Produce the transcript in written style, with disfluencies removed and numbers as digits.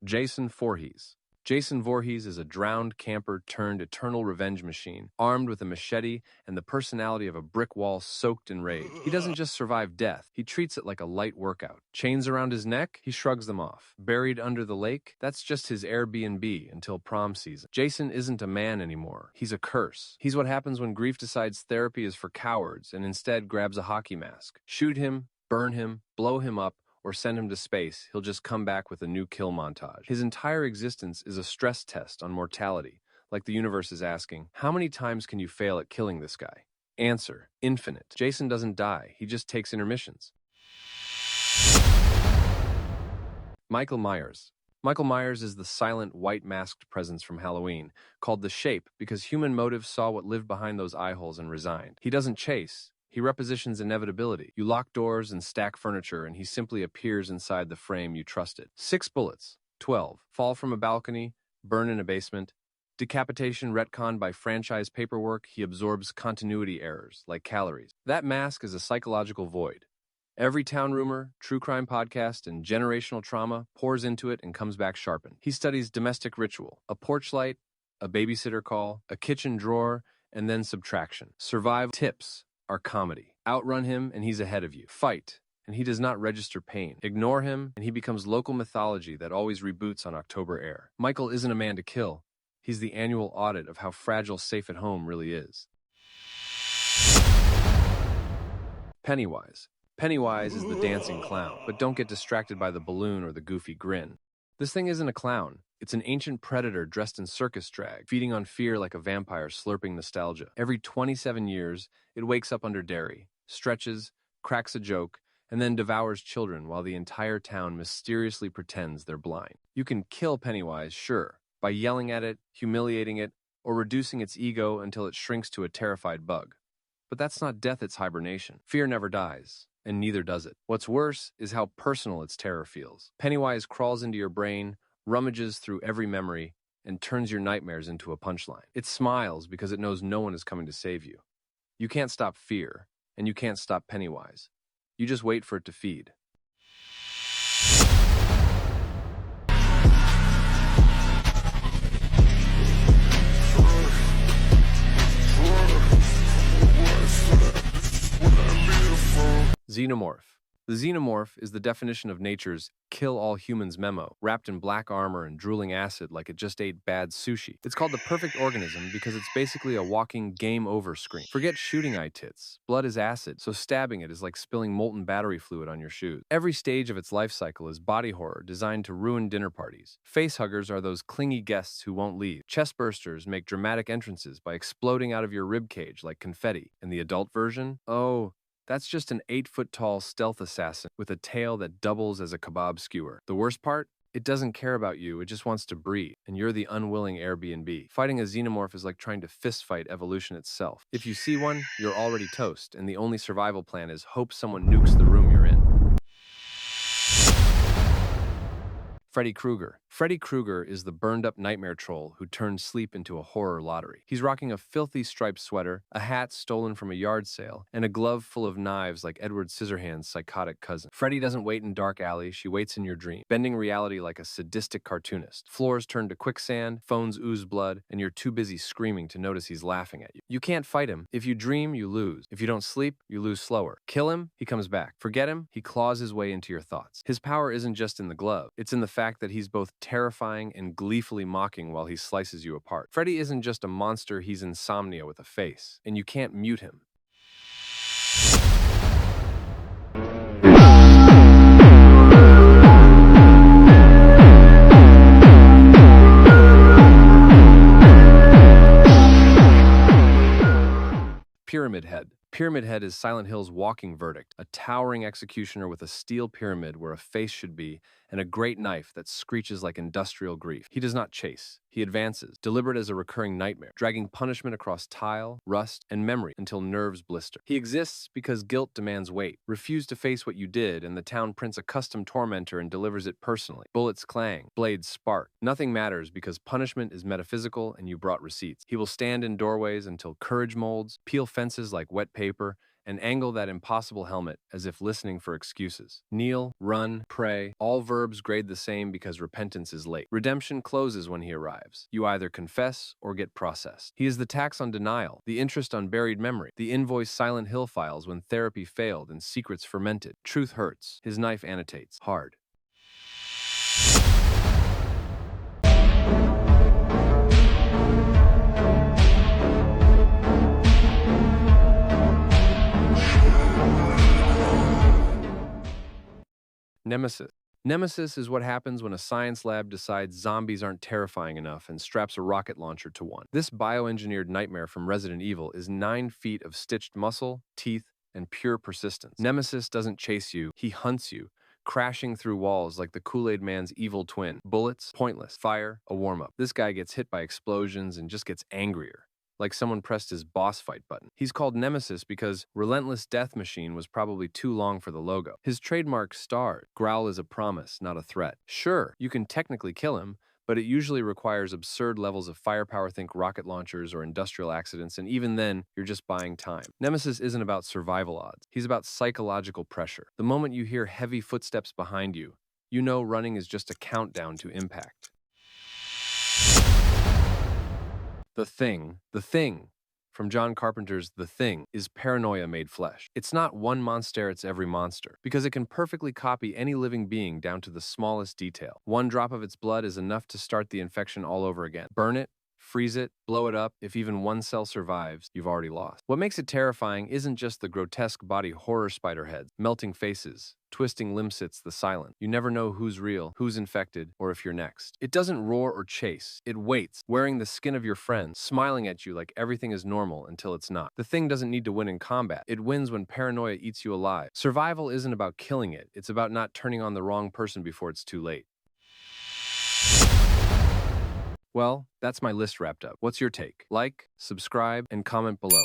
Jason Voorhees. Jason Voorhees is a drowned camper turned eternal revenge machine, armed with a machete and the personality of a brick wall soaked in rage. He doesn't just survive death, he treats it like a light workout. Chains around his neck, he shrugs them off. Buried under the lake, that's just his Airbnb until prom season. Jason isn't a man anymore, he's a curse. He's what happens when grief decides therapy is for cowards and instead grabs a hockey mask. Shoot him, burn him, blow him up, or send him to space, he'll just come back with a new kill montage. His entire existence is a stress test on mortality, like the universe is asking, how many times can you fail at killing this guy? Answer, infinite. Jason doesn't die, he just takes intermissions. Michael Myers. Michael Myers is the silent, white-masked presence from Halloween, called the Shape because human motive saw what lived behind those eye holes and resigned. He doesn't chase. He repositions inevitability. You lock doors and stack furniture, and he simply appears inside the frame you trusted. 6 bullets, 12, fall from a balcony, burn in a basement, decapitation retconned by franchise paperwork, he absorbs continuity errors, like calories. That mask is a psychological void. Every town rumor, true crime podcast, and generational trauma pours into it and comes back sharpened. He studies domestic ritual, a porch light, a babysitter call, a kitchen drawer, and then subtraction. Survive tips are comedy. Outrun him, and he's ahead of you. Fight, and he does not register pain. Ignore him, and he becomes local mythology that always reboots on October air. Michael isn't a man to kill. He's the annual audit of how fragile safe at home really is. Pennywise. Pennywise is the dancing clown, but don't get distracted by the balloon or the goofy grin. This thing isn't a clown. It's an ancient predator dressed in circus drag, feeding on fear like a vampire slurping nostalgia. Every 27 years, it wakes up under dairy, stretches, cracks a joke, and then devours children while the entire town mysteriously pretends they're blind. You can kill Pennywise, sure, by yelling at it, humiliating it, or reducing its ego until it shrinks to a terrified bug. But that's not death, it's hibernation. Fear never dies, and neither does it. What's worse is how personal its terror feels. Pennywise crawls into your brain, rummages through every memory, and turns your nightmares into a punchline. It smiles because it knows no one is coming to save you. You can't stop fear, and you can't stop Pennywise. You just wait for it to feed. Xenomorph. The Xenomorph is the definition of nature's kill all humans memo, wrapped in black armor and drooling acid like it just ate bad sushi. It's called the perfect organism because it's basically a walking game over screen. Forget shooting eye tits. Blood is acid, so stabbing it is like spilling molten battery fluid on your shoes. Every stage of its life cycle is body horror designed to ruin dinner parties. Face huggers are those clingy guests who won't leave. Chest bursters make dramatic entrances by exploding out of your ribcage like confetti. And the adult version? Oh, that's just an 8-foot-tall stealth assassin with a tail that doubles as a kebab skewer. The worst part? It doesn't care about you, it just wants to breed, and you're the unwilling Airbnb. Fighting a xenomorph is like trying to fistfight evolution itself. If you see one, you're already toast, and the only survival plan is hope someone nukes the room you're in. Freddy Krueger. Freddy Krueger is the burned-up nightmare troll who turns sleep into a horror lottery. He's rocking a filthy striped sweater, a hat stolen from a yard sale, and a glove full of knives like Edward Scissorhands' psychotic cousin. Freddy doesn't wait in dark alleys, she waits in your dream, bending reality like a sadistic cartoonist. Floors turn to quicksand, phones ooze blood, and you're too busy screaming to notice he's laughing at you. You can't fight him. If you dream, you lose. If you don't sleep, you lose slower. Kill him, he comes back. Forget him, he claws his way into your thoughts. His power isn't just in the glove. It's in the fact that he's both terrifying and gleefully mocking while he slices you apart. Freddy isn't just a monster, he's insomnia with a face, and you can't mute him. Pyramid Head. Pyramid Head is Silent Hill's walking verdict, a towering executioner with a steel pyramid where a face should be, and a great knife that screeches like industrial grief. He does not chase. He advances, deliberate as a recurring nightmare, dragging punishment across tile, rust, and memory until nerves blister. He exists because guilt demands weight. Refuse to face what you did, and the town prints a custom tormentor and delivers it personally. Bullets clang, blades spark. Nothing matters because punishment is metaphysical and you brought receipts. He will stand in doorways until courage molds, peel fences like wet paper, and angle that impossible helmet as if listening for excuses. Kneel, run, pray, all verbs grade the same because repentance is late. Redemption closes when he arrives. You either confess or get processed. He is the tax on denial, the interest on buried memory, the invoice Silent Hill files when therapy failed and secrets fermented. Truth hurts. His knife annotates. Hard. Nemesis. Nemesis is what happens when a science lab decides zombies aren't terrifying enough and straps a rocket launcher to one. This bioengineered nightmare from Resident Evil is 9 feet of stitched muscle, teeth, and pure persistence. Nemesis doesn't chase you, he hunts you, crashing through walls like the Kool-Aid Man's evil twin. Bullets, pointless. Fire, a warm-up. This guy gets hit by explosions and just gets angrier, like someone pressed his boss fight button. He's called Nemesis because Relentless Death Machine was probably too long for the logo. His trademark star, growl is a promise, not a threat. Sure, you can technically kill him, but it usually requires absurd levels of firepower, think rocket launchers or industrial accidents, and even then, you're just buying time. Nemesis isn't about survival odds. He's about psychological pressure. The moment you hear heavy footsteps behind you, you know running is just a countdown to impact. The Thing, from John Carpenter's The Thing, is paranoia made flesh. It's not one monster, it's every monster, because it can perfectly copy any living being down to the smallest detail. One drop of its blood is enough to start the infection all over again. Burn it, freeze it, blow it up. If even one cell survives, you've already lost. What makes it terrifying isn't just the grotesque body horror spider heads, melting faces, twisting limb sits, the silent. You never know who's real, who's infected, or if you're next. It doesn't roar or chase. It waits, wearing the skin of your friend, smiling at you like everything is normal until it's not. The Thing doesn't need to win in combat. It wins when paranoia eats you alive. Survival isn't about killing it. It's about not turning on the wrong person before it's too late. Well, that's my list wrapped up. What's your take? Like, subscribe, and comment below.